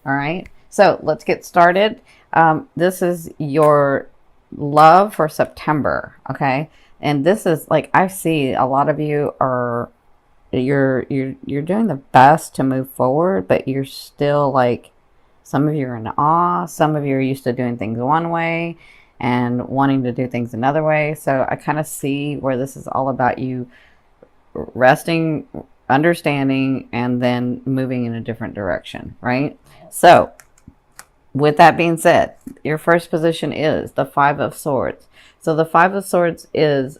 All right. So let's get started. This is your love for September. Okay. And this is like, I see a lot of you are, you're doing the best to move forward, but you're still like, some of you are in awe. Some of you are used to doing things one way and wanting to do things another way. So I kind of see where this is all about you resting, understanding, and then moving in a different direction, right? So, with that being said, your first position is the Five of Swords. So, the Five of Swords is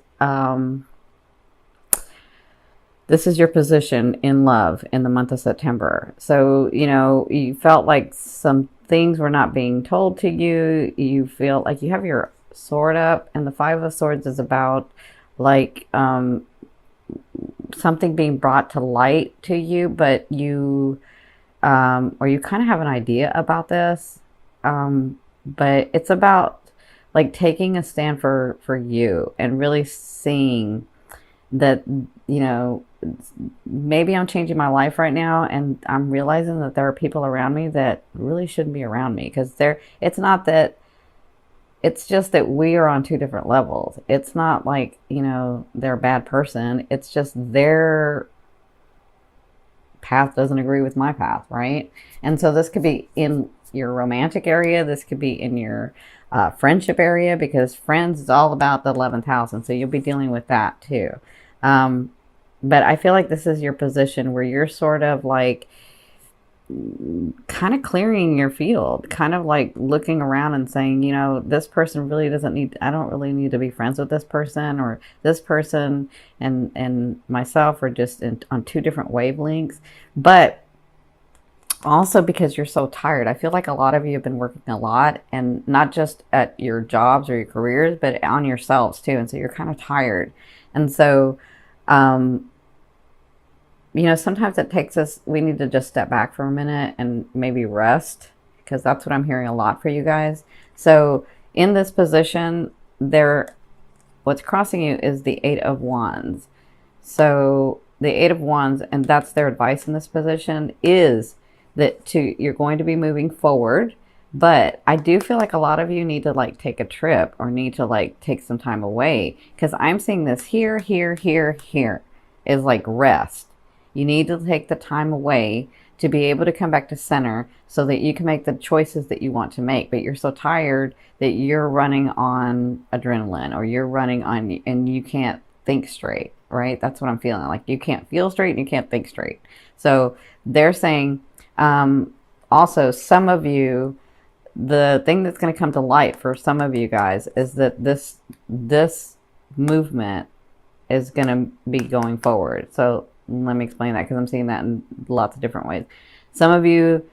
this is your position in love in the month of September. So, you felt like some things were not being told to you. You feel like you have your sword up, and the Five of Swords is about like something being brought to light to you, but you or you kind of have an idea about this, but it's about like taking a stand for you and really seeing that, maybe I'm changing my life right now, and I'm realizing that there are people around me that really shouldn't be around me, because it's not that, it's just that we are on two different levels. It's not like, they're a bad person. It's just their path doesn't agree with my path, right? And so this could be in your romantic area. This could be in your friendship area, because friends is all about the 11th house. And so you'll be dealing with that too. But I feel like this is your position where you're sort of like kind of clearing your field, kind of like looking around and saying, this person really doesn't need, I don't really need to be friends with this person, or this person and myself are just on two different wavelengths. But also because you're so tired, I feel like a lot of you have been working a lot, and not just at your jobs or your careers, but on yourselves too. And so you're kind of tired. And so, sometimes it takes us, we need to just step back for a minute and maybe rest, because that's what I'm hearing a lot for you guys. So in this position, what's crossing you is the Eight of Wands. So the Eight of Wands, and that's their advice in this position, is that you're going to be moving forward. But I do feel like a lot of you need to like take a trip, or need to like take some time away, because I'm seeing this here, here, here, here is like rest. You need to take the time away to be able to come back to center, so that you can make the choices that you want to make. But you're so tired that you're running on adrenaline, or you're running on, and you can't think straight, right? That's what I'm feeling. Like you can't feel straight and you can't think straight. So they're saying, also, some of you, the thing that's going to come to light for some of you guys is that this movement is going to be going forward. So let me explain that, because I'm seeing that in lots of different ways. Some of you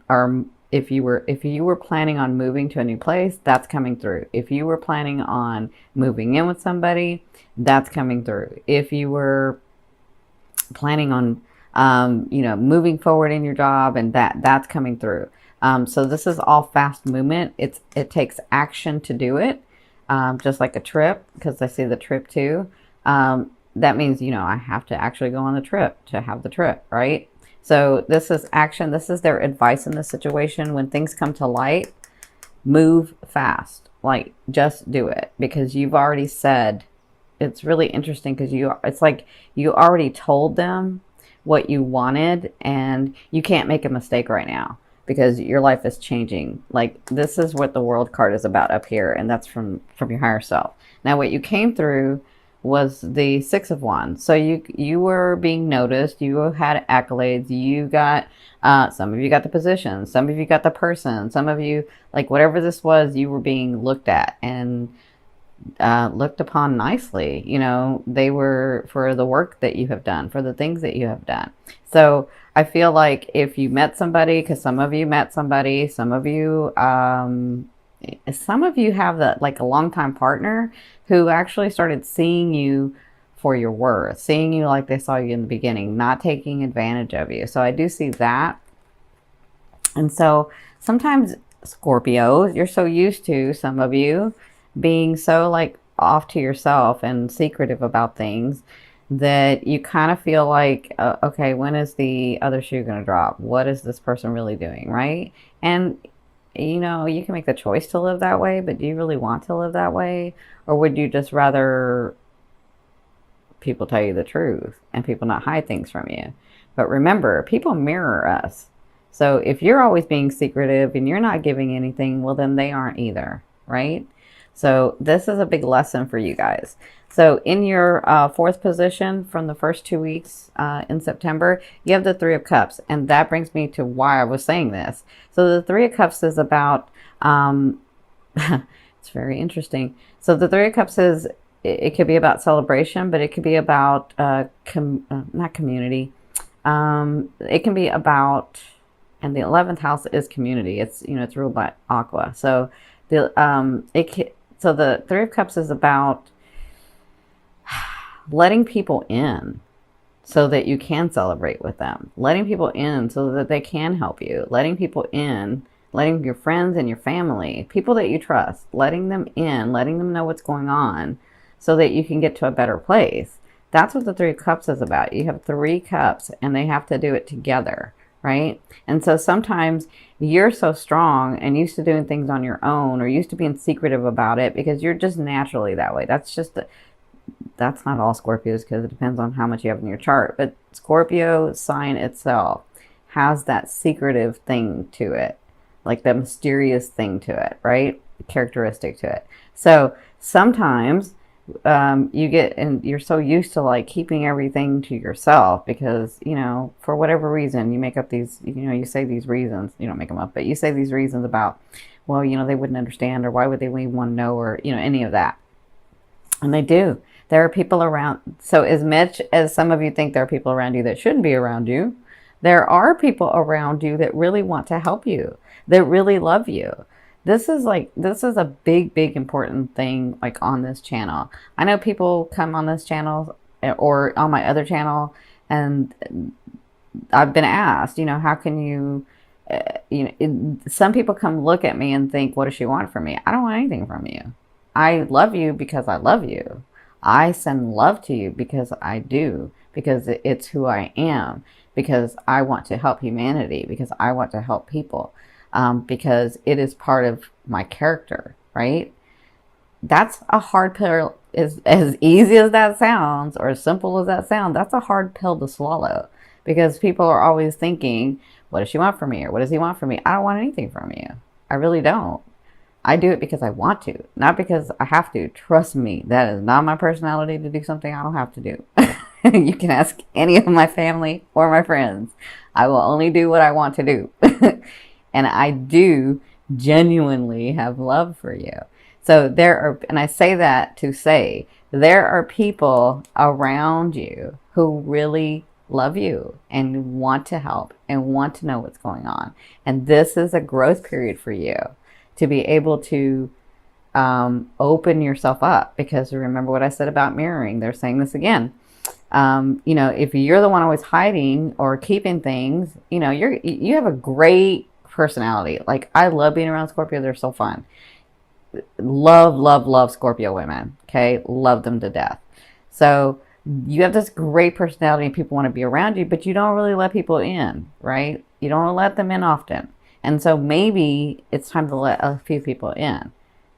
are, if you were planning on moving to a new place, that's coming through. If you were planning on moving in with somebody, that's coming through. If you were planning on moving forward in your job, and that's coming through. So this is all fast movement. It takes action to do it, just like a trip, because I see the trip too. That means, I have to actually go on the trip to have the trip, right? So this is action. This is their advice in this situation. When things come to light, move fast. Like, just do it, because you've already said, it's really interesting, because it's like you already told them what you wanted, and you can't make a mistake right now, because your life is changing. Like, this is what the World card is about up here, and that's from your higher self. Now, what you came through was the Six of Wands. So you were being noticed, you had accolades, you got, some of you got the position, some of you got the person, some of you, like whatever this was, you were being looked at and looked upon nicely. They were for the work that you have done, for the things that you have done. So I feel like if you met somebody, because some of you met somebody, some of you have that, like a longtime partner who actually started seeing you for your worth, seeing you like they saw you in the beginning, not taking advantage of you. So I do see that. And so sometimes, Scorpio, you're so used to, some of you, being so like off to yourself and secretive about things, that you kind of feel like, okay, when is the other shoe going to drop? What is this person really doing, right? And you know, you can make the choice to live that way, but do you really want to live that way? Or would you just rather people tell you the truth and people not hide things from you? But remember, people mirror us. So if you're always being secretive and you're not giving anything, well, then they aren't either, right? So this is a big lesson for you guys. So in your fourth position from the first 2 weeks in September, you have the Three of Cups. And that brings me to why I was saying this. So the Three of Cups is about, it's very interesting. So the Three of Cups is, it could be about celebration, but it could be about, not community. It can be about, and the 11th house is community. It's, you know, it's ruled by Aqua. So so the Three of Cups is about letting people in so that you can celebrate with them. Letting people in so that they can help you. Letting people in, letting your friends and your family, people that you trust, letting them in, letting them know what's going on so that you can get to a better place. That's what the Three of Cups is about. You have 3 cups and they have to do it together, right? And so sometimes you're so strong and used to doing things on your own or used to being secretive about it because you're just naturally that way. That's not all Scorpios, because it depends on how much you have in your chart. But Scorpio sign itself has that secretive thing to it, like the mysterious thing to it, right? Characteristic to it. So sometimes you get, and you're so used to like keeping everything to yourself because, you know, for whatever reason, you make up these, you know, you say these reasons, you don't make them up, but you say these reasons about, well, you know, they wouldn't understand, or why would they even want to know, or, you know, any of that. And they do. There are people around. So as much as some of you think there are people around you that shouldn't be around you, there are people around you that really want to help you, that really love you. This is a big, big important thing, like on this channel. I know people come on this channel or on my other channel, and I've been asked, you know, how can you, some people come look at me and think, what does she want from me? I don't want anything from you. I love you because I love you. I send love to you because I do, because it's who I am, because I want to help humanity, because I want to help people, because it is part of my character, right? That's a hard pill. As easy as that sounds, or as simple as that sounds, that's a hard pill to swallow, because people are always thinking, what does she want from me? Or what does he want from me? I don't want anything from you. I really don't. I do it because I want to, not because I have to. Trust me, that is not my personality to do something I don't have to do. You can ask any of my family or my friends. I will only do what I want to do. And I do genuinely have love for you. So there are, and I say that to say, there are people around you who really love you and want to help and want to know what's going on. And this is a growth period for you, to be able to open yourself up, because remember what I said about mirroring. They're saying this again. You know, if you're the one always hiding or keeping things, you know, you have a great personality. Like, I love being around Scorpio. They're so fun. Love, love, love Scorpio women. Okay. Love them to death. So you have this great personality and people want to be around you, but you don't really let people in, right? You don't let them in often. And so maybe it's time to let a few people in.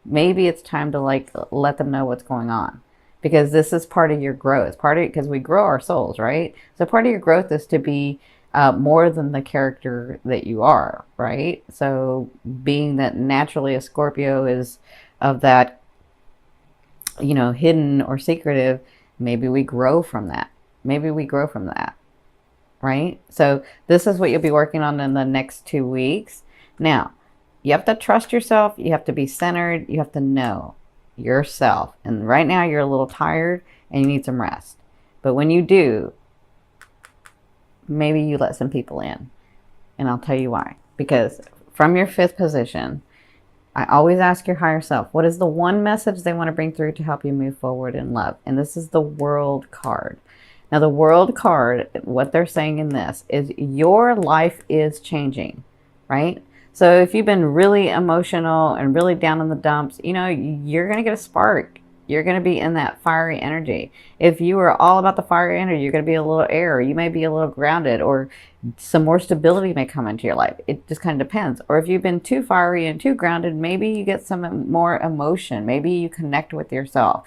Maybe it's time to like let them know what's going on, because this is part of your growth. Because we grow our souls, right? So part of your growth is to be more than the character that you are, right? So being that naturally a Scorpio is of that, you know, hidden or secretive, maybe we grow from that. Maybe we grow from that. Right? So this is what you'll be working on in the next 2 weeks. Now, you have to trust yourself. You have to be centered. You have to know yourself. And right now you're a little tired and you need some rest. But when you do, maybe you let some people in. And I'll tell you why. Because from your 5th position, I always ask your higher self, what is the one message they want to bring through to help you move forward in love? And this is the World card. Now, the World card, what they're saying in this is your life is changing, right? So if you've been really emotional and really down in the dumps, you know, you're going to get a spark. You're going to be in that fiery energy. If you are all about the fiery energy, you're going to be a little air. You may be a little grounded, or some more stability may come into your life. It just kind of depends. Or if you've been too fiery and too grounded, maybe you get some more emotion. Maybe you connect with yourself.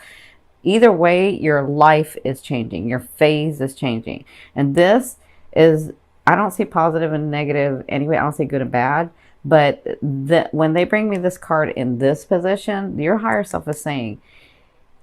Either way, your life is changing. Your phase is changing. And this is, I don't see positive and negative anyway. I don't see good and bad. But when they bring me this card in this position, your higher self is saying,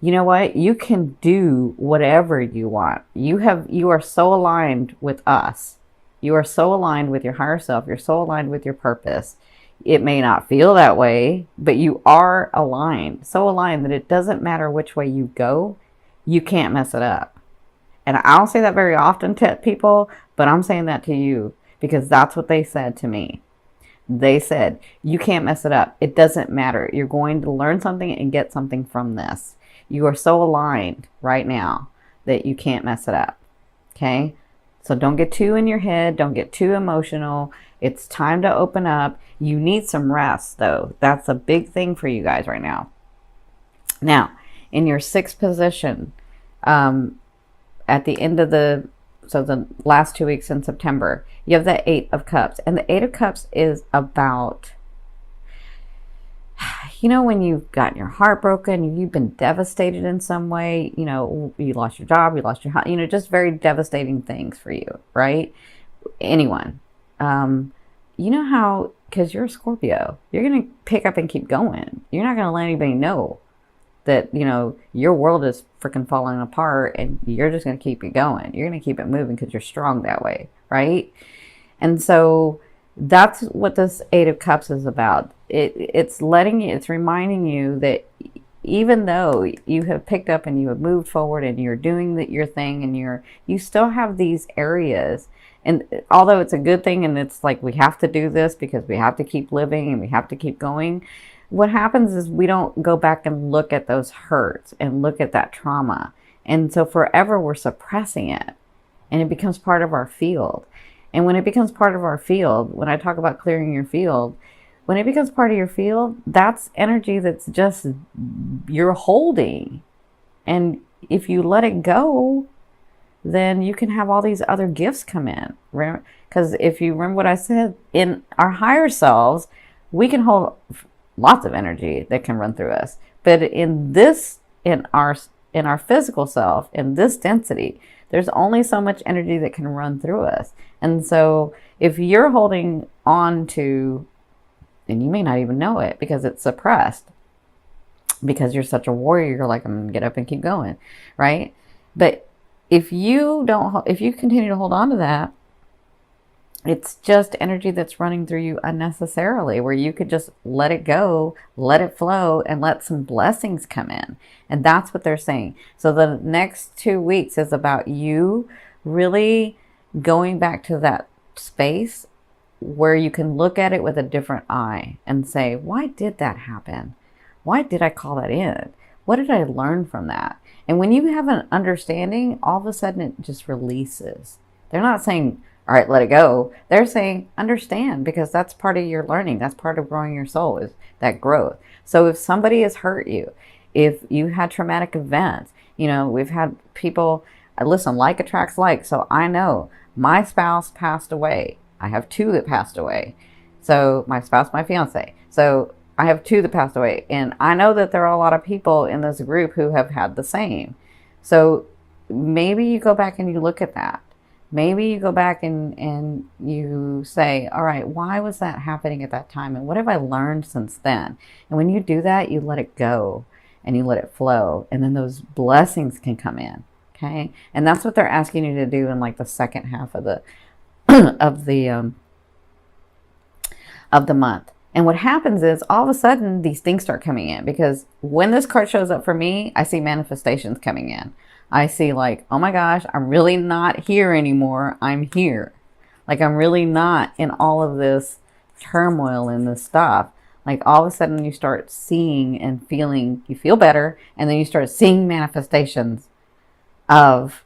you know what? You can do whatever you want. You are so aligned with us. You are so aligned with your higher self. You're so aligned with your purpose. It may not feel that way, but you are aligned. So aligned that it doesn't matter which way you go, you can't mess it up. And I don't say that very often to people, but I'm saying that to you because that's what they said to me. They said, you can't mess it up. It doesn't matter. You're going to learn something and get something from this. You are so aligned right now that you can't mess it up. Okay? So don't get too in your head. Don't get too emotional. It's time to open up. You need some rest, though. That's a big thing for you guys right now. Now, in your sixth position, at the end of the last 2 weeks in September, you have the Eight of Cups. And the Eight of Cups is about, when you've gotten your heart broken, you've been devastated in some way, you lost your job, you lost your house, just very devastating things for you, right? Anyone. How, because you're a Scorpio, you're going to pick up and keep going. You're not going to let anybody know that, your world is freaking falling apart and you're just going to keep it going. You're going to keep it moving because you're strong that way, right? And so that's what this Eight of Cups is about. It's reminding you that even though you have picked up and you have moved forward and you're doing your thing and you still have these areas. And although it's a good thing and it's like we have to do this because we have to keep living and we have to keep going, what happens is we don't go back and look at those hurts and look at that trauma. And so forever we're suppressing it and it becomes part of our field. And when it becomes part of our field, when I talk about clearing your field, when it becomes part of your field, that's energy that's just you're holding. And if you let it go, then you can have all these other gifts come in. Because if you remember what I said, in our higher selves, we can hold lots of energy that can run through us. But in our physical self, in this density, there's only so much energy that can run through us. And so if you're holding on to, and you may not even know it because it's suppressed, because you're such a warrior, you're like, I'm going to get up and keep going, right? But if you continue to hold on to that, it's just energy that's running through you unnecessarily, where you could just let it go, let it flow, and let some blessings come in. And that's what they're saying. So the next 2 weeks is about you really going back to that space where you can look at it with a different eye and say, why did that happen? Why did I call that in? What did I learn from that? And when you have an understanding, all of a sudden it just releases. They're not saying, all right, let it go. They're saying, understand, because that's part of your learning. That's part of growing your soul, is that growth. So if somebody has hurt you, if you had traumatic events, we've had people, listen, like attracts like. So I know my spouse passed away. I have 2 that passed away. So my spouse, my fiance. So I have 2 that passed away. And I know that there are a lot of people in this group who have had the same. So maybe you go back and you look at that. Maybe you go back and you say, all right, why was that happening at that time? And what have I learned since then? And when you do that, you let it go and you let it flow. And then those blessings can come in. Okay. And that's what they're asking you to do in like the second half of the, of the month. And what happens is all of a sudden these things start coming in, because when this card shows up for me, I see manifestations coming in. I see like, oh my gosh, I'm really not here anymore. I'm here. Like I'm really not in all of this turmoil and this stuff. Like all of a sudden you start seeing and feeling, you feel better. And then you start seeing manifestations of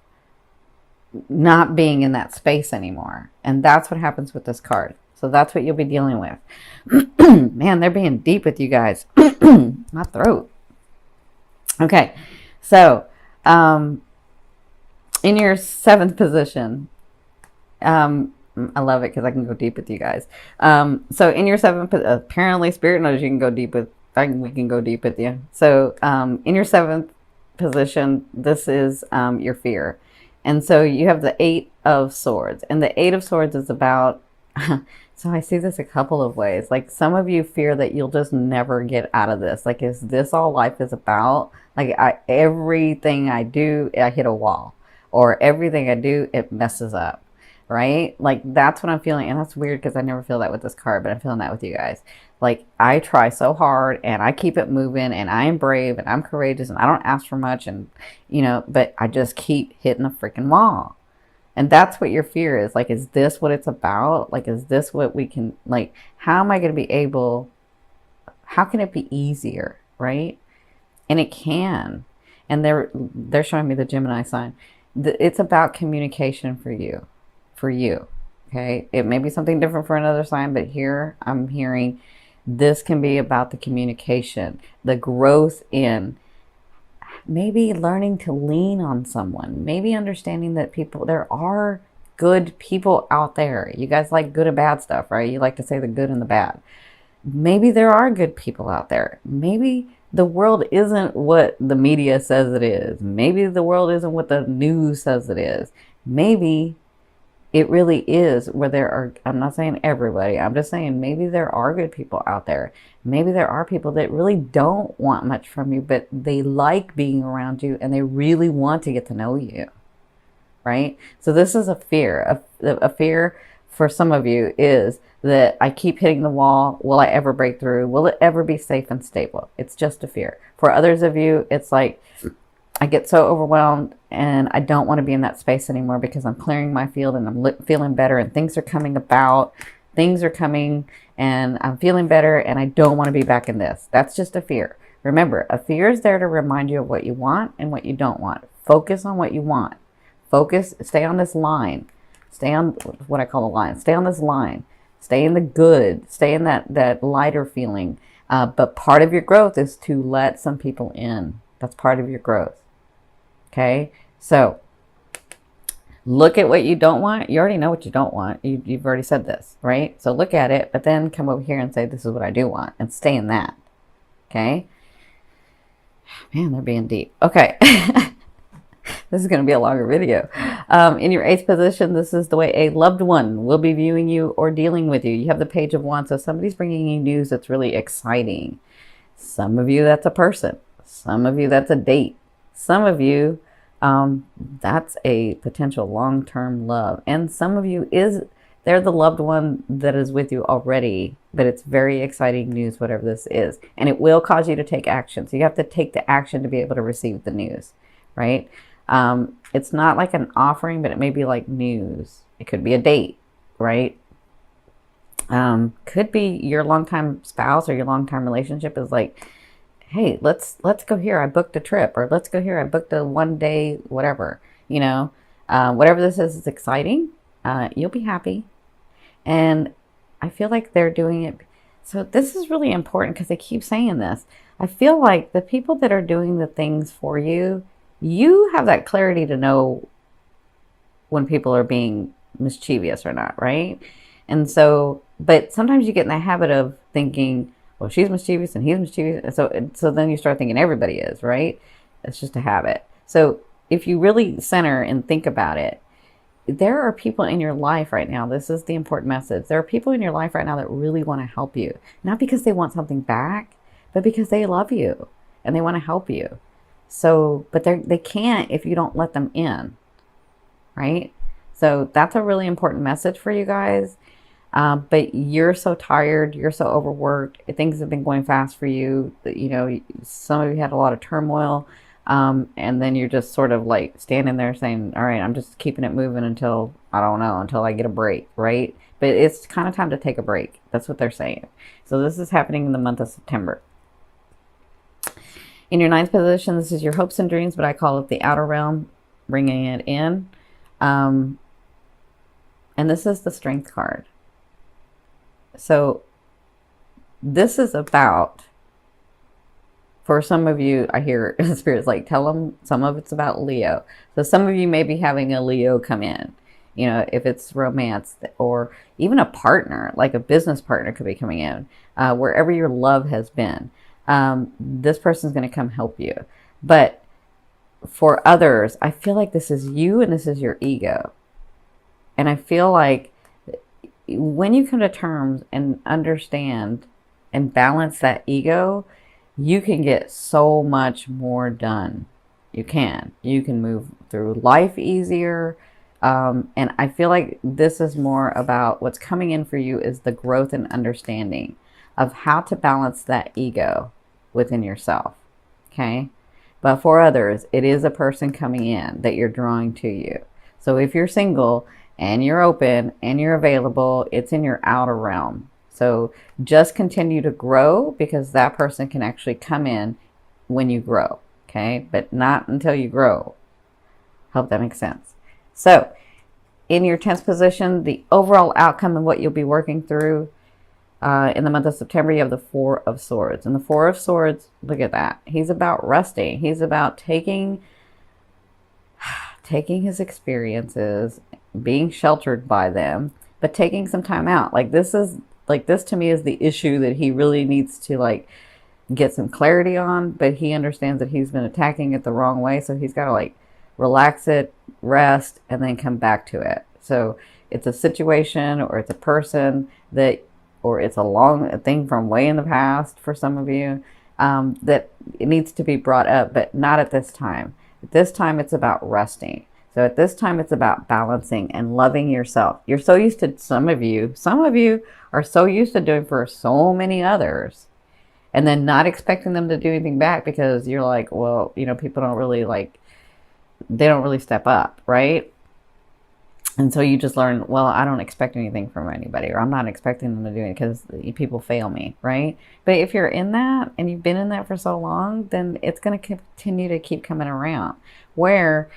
not being in that space anymore. And that's what happens with this card. So that's what you'll be dealing with. Man, they're being deep with you guys. My throat. Okay, so in your seventh position, I love it because I can go deep with you guys. So in your seventh, apparently Spirit knows you can go deep with. We can go deep with you. So in your seventh position, this is your fear, and so you have the Eight of Swords, and the Eight of Swords is about. So I see this a couple of ways. Like some of you fear that you'll just never get out of this. Like, is this all life is about? Like everything I do, I hit a wall, or everything I do, it messes up, right? Like that's what I'm feeling. And that's weird because I never feel that with this card, but I'm feeling that with you guys. Like I try so hard and I keep it moving and I am brave and I'm courageous and I don't ask for much and, but I just keep hitting a freaking wall. And that's what your fear is. Like, is this what it's about? Like, is this what we can, like, how am I going to be able, how can it be easier, right? And it can. And they're showing me the Gemini sign. It's about communication for you. For you. Okay. It may be something different for another sign, but here I'm hearing this can be about the communication, the growth in maybe learning to lean on someone, maybe understanding that there are good people out there. You guys like good and bad stuff, right? You like to say the good and the bad. Maybe there are good people out there. Maybe the world isn't what the media says it is. Maybe the world isn't what the news says it is. Maybe it really is where there are, I'm not saying everybody, I'm just saying maybe there are good people out there. Maybe there are people that really don't want much from you, but they like being around you and they really want to get to know you, right? So this is a fear. A fear for some of you is that I keep hitting the wall. Will I ever break through? Will it ever be safe and stable? It's just a fear. For others of you, it's like, I get so overwhelmed and I don't want to be in that space anymore because I'm clearing my field and I'm feeling better and things are coming about. Things are coming and I'm feeling better and I don't want to be back in this. That's just a fear. Remember, a fear is there to remind you of what you want and what you don't want. Focus on what you want. Focus, stay on this line. Stay on what I call a line. Stay on this line. Stay in the good. Stay in that lighter feeling. But part of your growth is to let some people in. That's part of your growth. Okay, so look at what you don't want. You already know what you don't want. You've already said this, right? So look at it, but then come over here and say, this is what I do want, and stay in that. Okay? Man, they're being deep. Okay. This is going to be a longer video. In your eighth position, this is the way a loved one will be viewing you or dealing with you. You have the Page of Wands, so somebody's bringing you news that's really exciting. Some of you, that's a person. Some of you, that's a date. Some of you, that's a potential long-term love. And some of you, they're the loved one that is with you already, but it's very exciting news, whatever this is. And it will cause you to take action. So you have to take the action to be able to receive the news, right? It's not like an offering, but it may be like news. It could be a date, right? Could be your longtime spouse or your longtime relationship is like, hey, let's go here. I booked a trip, or let's go here. I booked a 1 day, whatever, whatever this is exciting. You'll be happy. And I feel like they're doing it. So this is really important because they keep saying this. I feel like the people that are doing the things for you, you have that clarity to know when people are being mischievous or not, right? And so, but sometimes you get in the habit of thinking, well, she's mischievous and he's mischievous. So then you start thinking everybody is, right? It's just a habit. So if you really center and think about it, there are people in your life right now. This is the important message. There are people in your life right now that really want to help you. Not because they want something back, but because they love you and they want to help you. So, but they can't if you don't let them in, right? So that's a really important message for you guys. But you're so tired, you're so overworked, things have been going fast for you, some of you had a lot of turmoil, and then you're just sort of like standing there saying, all right, I'm just keeping it moving until, I don't know, until I get a break, right? But it's kind of time to take a break. That's what they're saying. So this is happening in the month of September. In your ninth position, this is your hopes and dreams, but I call it the outer realm, bringing it in. And this is the Strength card. So this is about For some of you, I hear spirits like, tell them some of it's about Leo. So some of you may be having a Leo come in. You know, if it's romance or even a partner, like a business partner could be coming in, wherever your love has been. This person's going to come help you. But for others, I feel like this is you and this is your ego. And I feel like when you come to terms and understand and balance that ego, you can get so much more done. You can move through life easier. And I feel like this is more about what's coming in for you is the growth and understanding of how to balance that ego within yourself. Okay. But for others, it is a person coming in that you're drawing to you. So if you're single and you're open and you're available, it's in your outer realm. So just continue to grow, because that person can actually come in when you grow, okay? But not until you grow. Hope that makes sense. So in your 10th position, the overall outcome and what you'll be working through in the month of September, you have the Four of Swords. And the Four of Swords, look at that. He's about resting. He's about taking his experiences, being sheltered by them, but taking some time out. Like this to me is the issue that he really needs to like get some clarity on, but he understands that he's been attacking it the wrong way. So he's got to like relax it, rest, and then come back to it. So it's a situation or it's a person or it's a thing from way in the past for some of you, that it needs to be brought up, but not at this time. At this time, it's about resting. So at this time, it's about balancing and loving yourself. You're so used to, some of you are so used to doing for so many others, and then not expecting them to do anything back, because you're like, well, you know, people don't really they don't really step up, right? And so you just learn, well, I don't expect anything from anybody, or I'm not expecting them to do it because people fail me, right? But if you're in that and you've been in that for so long, then it's going to continue to keep coming around. Where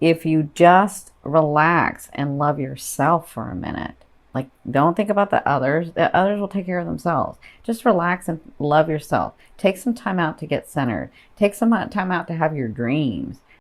if you just relax and love yourself for a minute, like don't think about the others will take care of themselves. Just relax and love yourself. Take some time out to get centered. Take some time out to have your dreams.